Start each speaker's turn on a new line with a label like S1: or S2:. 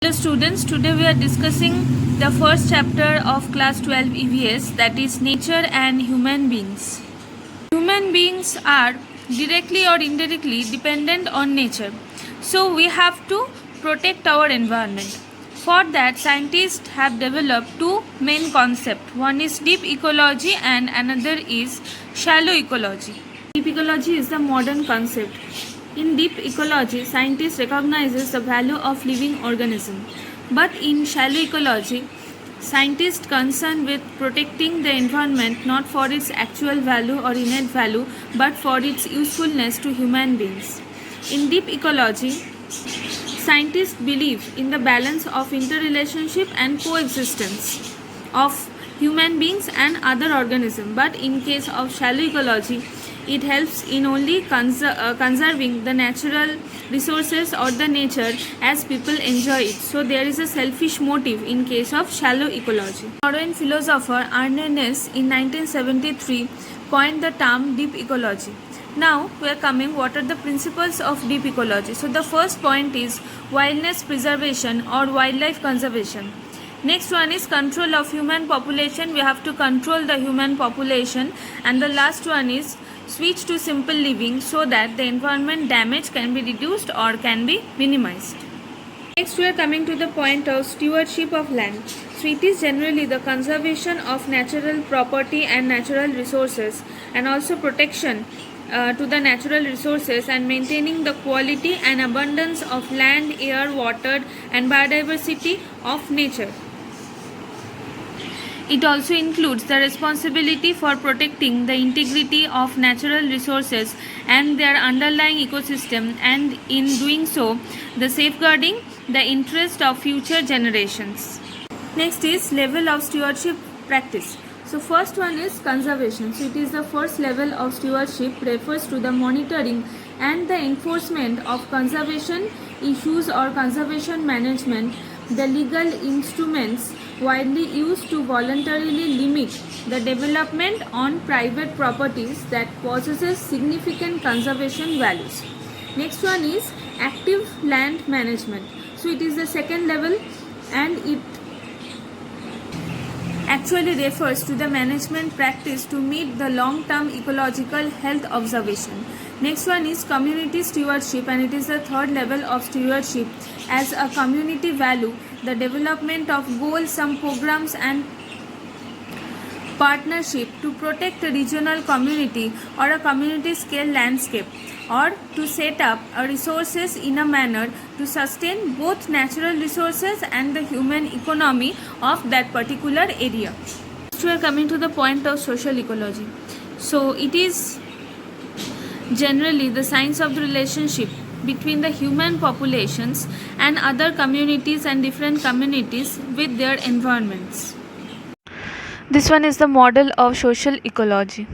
S1: Hello students, today we are discussing the first chapter of class 12 EVS, that is nature and human beings. Human beings are directly or indirectly dependent on nature. So we have to protect our environment. For that, scientists have developed two main concepts. One is deep ecology and another is shallow ecology. Deep ecology is the modern concept. In deep ecology, scientists recognize the value of living organisms. But in shallow ecology, scientists concerned with protecting the environment not for its actual value or innate value, but for its usefulness to human beings. In deep ecology, scientists believe in the balance of interrelationship and coexistence of human beings and other organisms. But in case of shallow ecology, it helps in only conserving the natural resources or the nature as people enjoy it. So there is a selfish motive in case of shallow ecology. Norwegian philosopher Arne Næss in 1973 coined the term deep ecology. Now we are coming what are the principles of deep ecology. So the first point is wilderness preservation or wildlife conservation. Next one is control of human population. We have to control the human population. And the last one is switch to simple living so that the environment damage can be reduced or can be minimized. Next we are coming to the point of stewardship of land. So it is generally the conservation of natural property and natural resources and also protection to the natural resources and maintaining the quality and abundance of land, air, water and biodiversity of nature. It also includes the responsibility for protecting the integrity of natural resources and their underlying ecosystem, and in doing so, the safeguarding the interest of future generations. Next is level of stewardship practice. So first one is conservation. So it is the first level of stewardship, refers to the monitoring and the enforcement of conservation issues or conservation management, the legal instruments widely used to voluntarily limit the development on private properties that possesses significant conservation values. Next one is active land management. So it is the second level and it actually refers to the management practice to meet the long-term ecological health observation. Next one is community stewardship, and it is the third level of stewardship as a community value, the development of goals, some programs and partnership to protect a regional community or a community scale landscape, or to set up resources in a manner to sustain both natural resources and the human economy of that particular area. Next we are coming to the point of social ecology. So it is generally the science of the relationship between the human populations and other communities and different communities with their environments. This one is the model of social ecology.